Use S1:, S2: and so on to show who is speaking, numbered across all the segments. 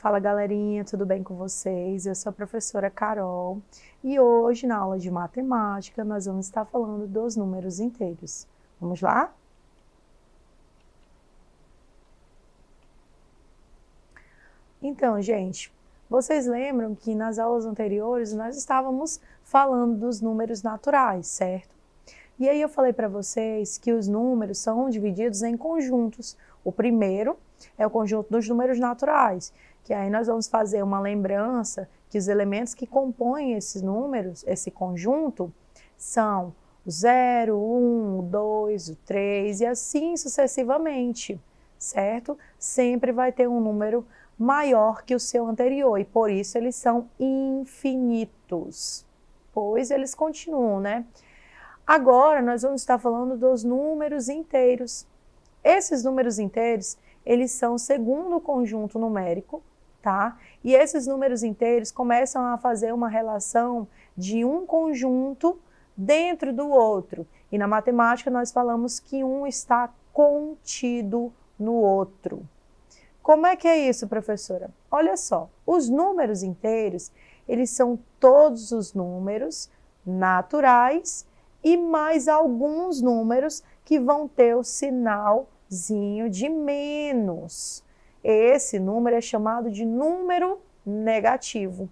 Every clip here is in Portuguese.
S1: Fala galerinha, tudo bem com vocês? Eu sou a professora Carol e hoje na aula de matemática nós vamos estar falando dos números inteiros. Vamos lá? Então, gente, vocês lembram que nas aulas anteriores nós estávamos falando dos números naturais, certo? E aí eu falei para vocês que os números são divididos em conjuntos. O primeiro é o conjunto dos números naturais, que aí nós vamos fazer uma lembrança que os elementos que compõem esses números, esse conjunto, são o 0, o 1, o 2, o 3 e assim sucessivamente, certo? Sempre vai ter um número maior que o seu anterior e por isso eles são infinitos, pois eles continuam, né? Agora nós vamos estar falando dos números inteiros. Esses números inteiros, eles são o segundo conjunto numérico, tá? E esses números inteiros começam a fazer uma relação de um conjunto dentro do outro. E na matemática nós falamos que um está contido no outro. Como é que é isso, professora? Olha só, os números inteiros, eles são todos os números naturais e mais alguns números que vão ter o sinalzinho de menos. Esse número é chamado de número negativo.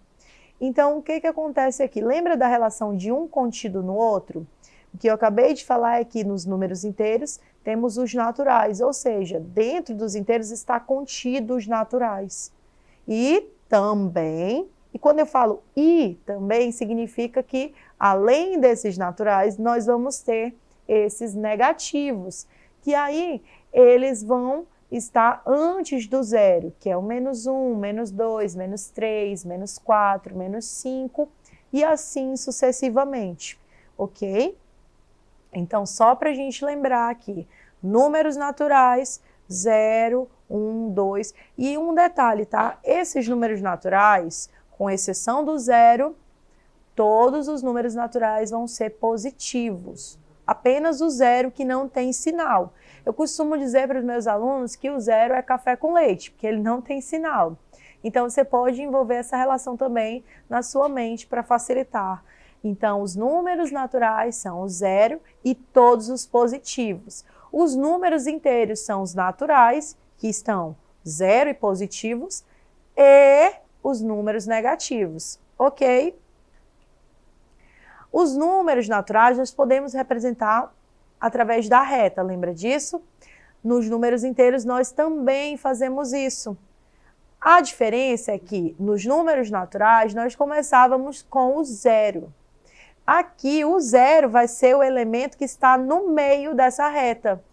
S1: Então, o que acontece aqui? Lembra da relação de um contido no outro? O que eu acabei de falar é que nos números inteiros temos os naturais, ou seja, dentro dos inteiros está contido os naturais. E também, e quando eu falo e também, significa que além desses naturais, nós vamos ter esses negativos, que aí eles vão estar antes do zero, que é o menos 1, menos 2, menos 3, menos 4, menos 5 e assim sucessivamente, ok? Então, só para a gente lembrar aqui, números naturais, 0, 1, 2, e um detalhe, tá? Esses números naturais, com exceção do zero, todos os números naturais vão ser positivos. Apenas o zero que não tem sinal. Eu costumo dizer para os meus alunos que o zero é café com leite, porque ele não tem sinal. Então, você pode envolver essa relação também na sua mente para facilitar. Então, os números naturais são o zero e todos os positivos. Os números inteiros são os naturais, que estão zero e positivos, e os números negativos, ok? Os números naturais nós podemos representar através da reta, lembra disso? Nos números inteiros nós também fazemos isso. A diferença é que nos números naturais nós começávamos com o zero. Aqui o zero vai ser o elemento que está no meio dessa reta.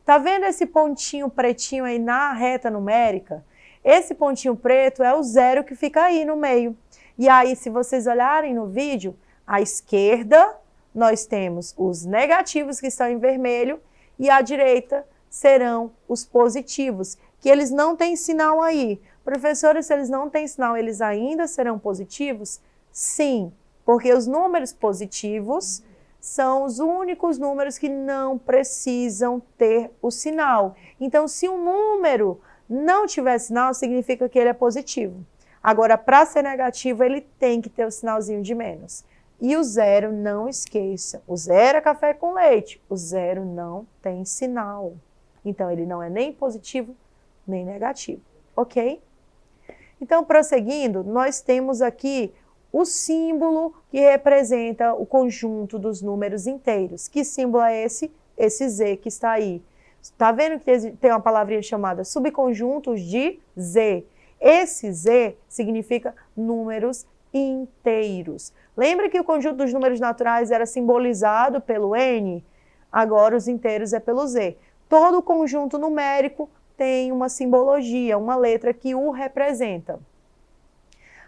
S1: Tá vendo esse pontinho pretinho aí na reta numérica? Esse pontinho preto é o zero que fica aí no meio. E aí, se vocês olharem no vídeo, à esquerda nós temos os negativos que estão em vermelho e à direita serão os positivos, que eles não têm sinal aí. Professora, se eles não têm sinal, eles ainda serão positivos? Sim, porque os números positivos são os únicos números que não precisam ter o sinal. Então, se um número não tiver sinal, significa que ele é positivo. Agora, para ser negativo, ele tem que ter o sinalzinho de menos. E o zero, não esqueça, o zero é café com leite, o zero não tem sinal. Então, ele não é nem positivo, nem negativo, ok? Então, prosseguindo, nós temos aqui o símbolo que representa o conjunto dos números inteiros. Que símbolo é esse? Esse Z que está aí. Está vendo que tem uma palavrinha chamada subconjuntos de Z? Esse Z significa números inteiros. Lembra que o conjunto dos números naturais era simbolizado pelo N? Agora os inteiros é pelo Z. Todo conjunto numérico tem uma simbologia, uma letra que o representa.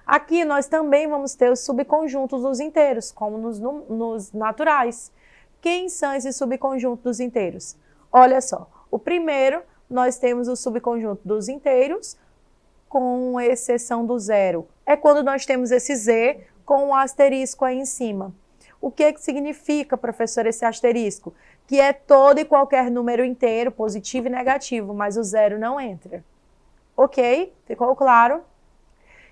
S1: Aqui nós também vamos ter os subconjuntos dos inteiros, como nos naturais. Quem são esses subconjuntos dos inteiros? Olha só, o primeiro nós temos o subconjunto dos inteiros, com exceção do zero. É quando nós temos esse Z com um asterisco aí em cima. O que significa, professor, esse asterisco? Que é todo e qualquer número inteiro, positivo e negativo, mas o zero não entra. Ok? Ficou claro?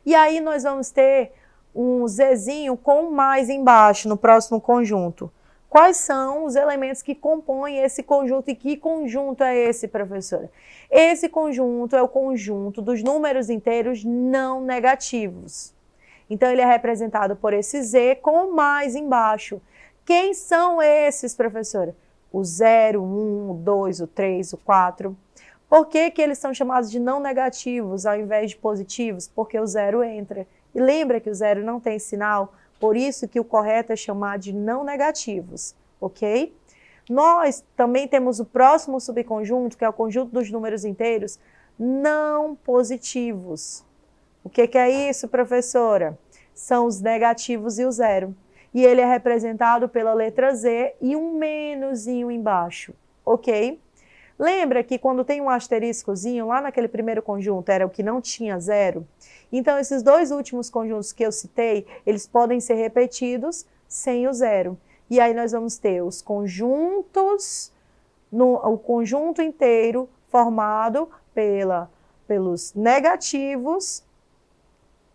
S1: E aí nós vamos ter um Zzinho com mais embaixo no próximo conjunto. Quais são os elementos que compõem esse conjunto e que conjunto é esse, professora? Esse conjunto é o conjunto dos números inteiros não negativos. Então, ele é representado por esse Z com mais embaixo. Quem são esses, professora? O 0, o 1, o 2, o 3, o 4. Por que que eles são chamados de não negativos ao invés de positivos? Porque o 0 entra. E lembra que o 0 não tem sinal? Por isso que o correto é chamar de não negativos, ok? Nós também temos o próximo subconjunto, que é o conjunto dos números inteiros não positivos. O que que é isso, professora? São os negativos e o 0. E ele é representado pela letra Z e um menusinho embaixo, ok? Lembra que quando tem um asteriscozinho, lá naquele primeiro conjunto era o que não tinha 0? Então, esses dois últimos conjuntos que eu citei, eles podem ser repetidos sem o 0. E aí nós vamos ter os conjuntos, o conjunto inteiro formado pelos negativos,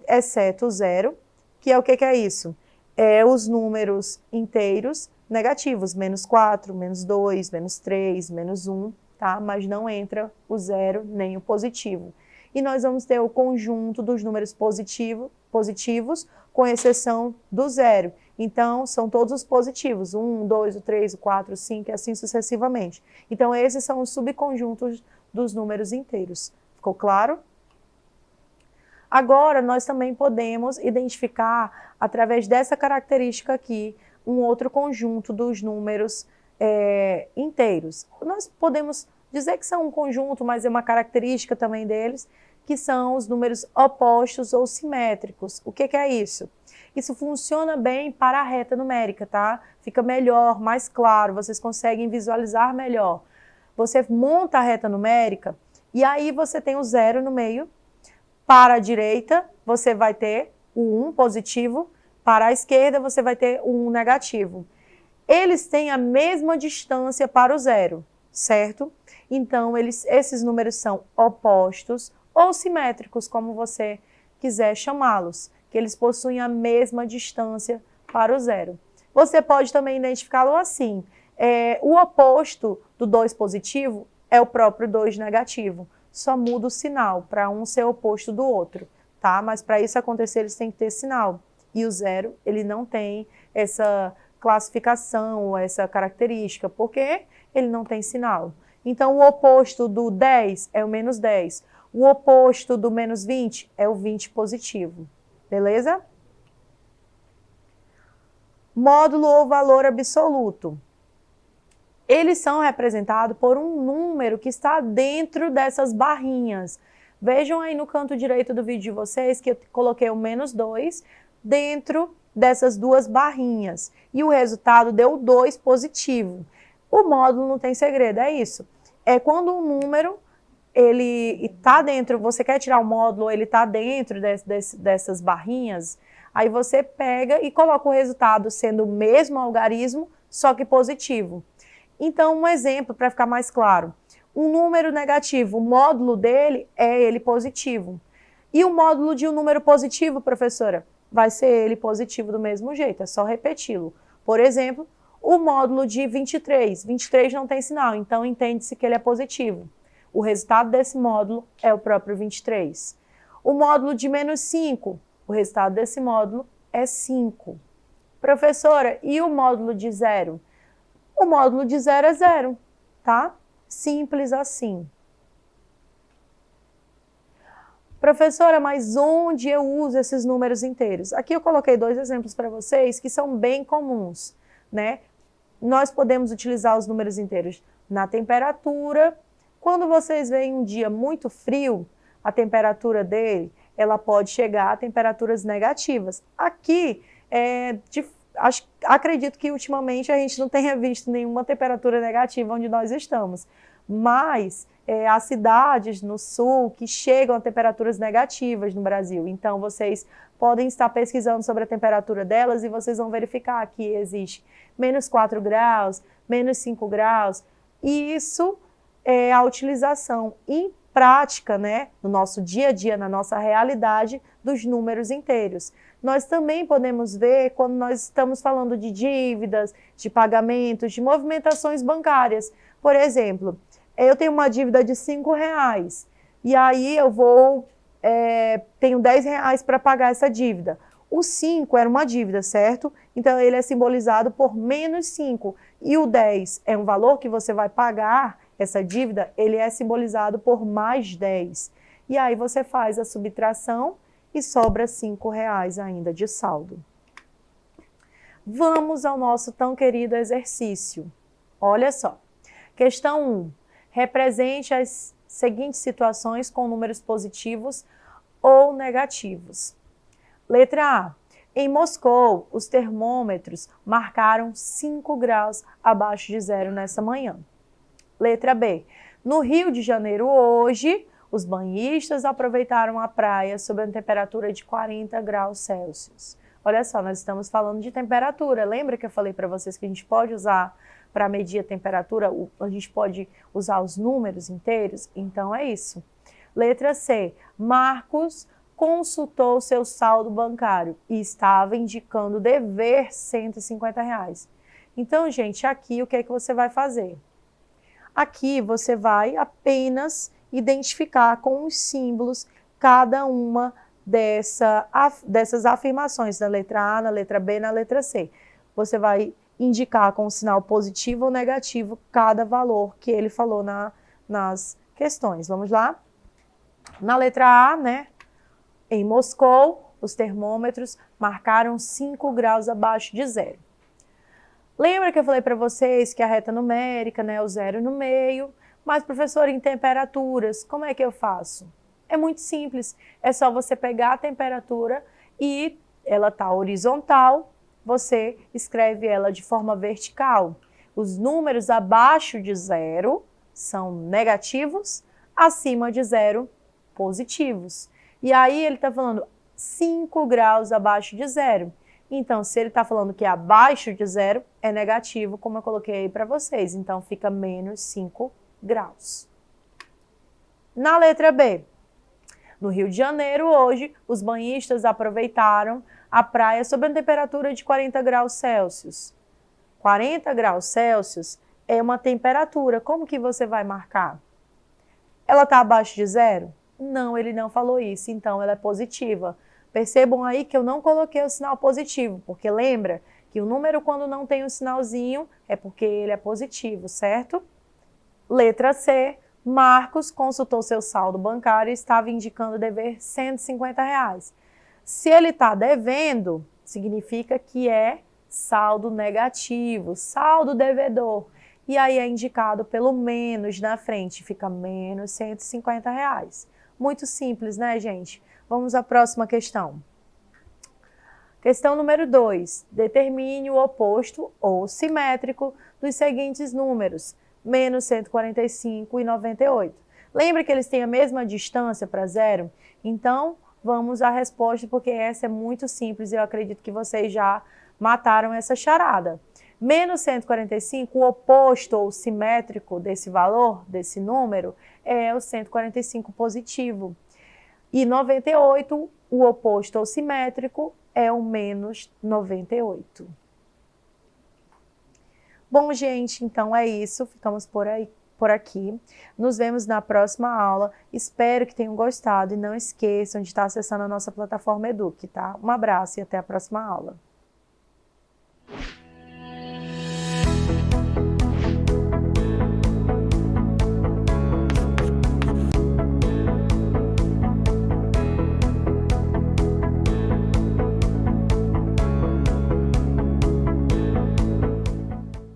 S1: exceto o 0, que é o que é isso? É os números inteiros negativos, menos 4, menos 2, menos 3, menos 1, tá? Mas não entra o 0 nem o positivo. E nós vamos ter o conjunto dos números positivos, com exceção do 0. Então, são todos os positivos, o 1, o 2, o 3, o 4, o 5 e assim sucessivamente. Então, esses são os subconjuntos dos números inteiros. Ficou claro? Agora, nós também podemos identificar, através dessa característica aqui, um outro conjunto dos números inteiros. Nós podemos dizer que são um conjunto, mas é uma característica também deles, que são os números opostos ou simétricos. O que é isso? Isso funciona bem para a reta numérica, tá? Fica melhor, mais claro, vocês conseguem visualizar melhor. Você monta a reta numérica e aí você tem o 0 no meio. Para a direita, você vai ter o 1 positivo, para a esquerda, você vai ter o 1 negativo. Eles têm a mesma distância para o 0, certo? Então, esses números são opostos ou simétricos, como você quiser chamá-los, que eles possuem a mesma distância para o 0. Você pode também identificá-lo assim. O oposto do 2 positivo é o próprio 2 negativo. Só muda o sinal para um ser oposto do outro, tá? Mas para isso acontecer, eles têm que ter sinal. E o 0, ele não tem essa classificação ou essa característica, porque ele não tem sinal. Então, o oposto do 10 é o menos 10. O oposto do menos 20 é o 20 positivo. Beleza? Módulo ou valor absoluto. Eles são representados por um número que está dentro dessas barrinhas. Vejam aí no canto direito do vídeo de vocês que eu coloquei o menos 2 dentro dessas duas barrinhas. E o resultado deu 2 positivo. O módulo não tem segredo, é isso. É quando um número, ele está dentro, você quer tirar o módulo, ele está dentro dessas barrinhas, aí você pega e coloca o resultado sendo o mesmo algarismo, só que positivo. Então, um exemplo para ficar mais claro. Um número negativo, o módulo dele é ele positivo. E o módulo de um número positivo, professora, vai ser ele positivo do mesmo jeito, é só repeti-lo. Por exemplo, o módulo de 23. 23 não tem sinal, então entende-se que ele é positivo. O resultado desse módulo é o próprio 23. O módulo de menos 5, o resultado desse módulo é 5. Professora, e o módulo de 0? O módulo de 0 é 0, tá? Simples assim. Professora, mas onde eu uso esses números inteiros? Aqui eu coloquei 2 exemplos para vocês que são bem comuns, né? Nós podemos utilizar os números inteiros na temperatura. Quando vocês veem um dia muito frio, a temperatura dele, ela pode chegar a temperaturas negativas. Aqui, acredito que ultimamente a gente não tenha visto nenhuma temperatura negativa onde nós estamos, mas há cidades no sul que chegam a temperaturas negativas no Brasil, então vocês podem estar pesquisando sobre a temperatura delas e vocês vão verificar que existe menos 4 graus, menos 5 graus, e isso é a utilização prática, né, no nosso dia a dia, na nossa realidade, dos números inteiros. Nós também podemos ver quando nós estamos falando de dívidas, de pagamentos, de movimentações bancárias. Por exemplo, eu tenho uma dívida de R$ 5 e aí eu tenho R$ 10 para pagar essa dívida. O 5 era uma dívida, certo? Então ele é simbolizado por menos 5. E o 10 é um valor que você vai pagar, essa dívida, ele é simbolizado por mais 10. E aí você faz a subtração e sobra R$ 5 ainda de saldo. Vamos ao nosso tão querido exercício. Olha só. Questão 1. Represente as seguintes situações com números positivos ou negativos. Letra A. Em Moscou, os termômetros marcaram 5 graus abaixo de zero nessa manhã. Letra B. No Rio de Janeiro, hoje, os banhistas aproveitaram a praia sob a temperatura de 40 graus Celsius. Olha só, nós estamos falando de temperatura. Lembra que eu falei para vocês que a gente pode usar para medir a temperatura, a gente pode usar os números inteiros? Então é isso. Letra C. Marcos consultou seu saldo bancário e estava indicando dever R$ 150. Então, gente, aqui o que é que você vai fazer? Aqui você vai apenas identificar com os símbolos cada uma dessas afirmações, na letra A, na letra B, na letra C. Você vai indicar com um sinal positivo ou negativo cada valor que ele falou nas questões. Vamos lá? Na letra A, né? Em Moscou, os termômetros marcaram 5 graus abaixo de zero. Lembra que eu falei para vocês que a reta numérica, né, o zero no meio, mas, professor, em temperaturas, como é que eu faço? É muito simples, é só você pegar a temperatura e ela está horizontal, você escreve ela de forma vertical. Os números abaixo de zero são negativos, acima de zero, positivos. E aí ele está falando 5 graus abaixo de zero. Então, se ele está falando que é abaixo de zero, é negativo, como eu coloquei aí para vocês. Então, fica menos 5 graus. Na letra B, no Rio de Janeiro, hoje, os banhistas aproveitaram a praia sob a temperatura de 40 graus Celsius. 40 graus Celsius é uma temperatura. Como que você vai marcar? Ela está abaixo de zero? Não, ele não falou isso, então ela é positiva. Percebam aí que eu não coloquei o sinal positivo, porque lembra que o número quando não tem o sinalzinho é porque ele é positivo, certo? Letra C, Marcos consultou seu saldo bancário e estava indicando dever R$ 150. Se ele está devendo, significa que é saldo negativo, saldo devedor. E aí é indicado pelo menos na frente, fica menos R$ 150. Muito simples, né, gente? Vamos à próxima questão. Questão número 2. Determine o oposto ou simétrico dos seguintes números, menos 145 e 98. Lembra que eles têm a mesma distância para zero? Então, vamos à resposta, porque essa é muito simples e eu acredito que vocês já mataram essa charada. Menos 145, o oposto ou simétrico desse valor, desse número, é o 145 positivo. E 98, o oposto ou simétrico, é o menos 98. Bom, gente, então é isso. Ficamos por aqui. Nos vemos na próxima aula. Espero que tenham gostado e não esqueçam de estar acessando a nossa plataforma Eduque, tá? Um abraço e até a próxima aula.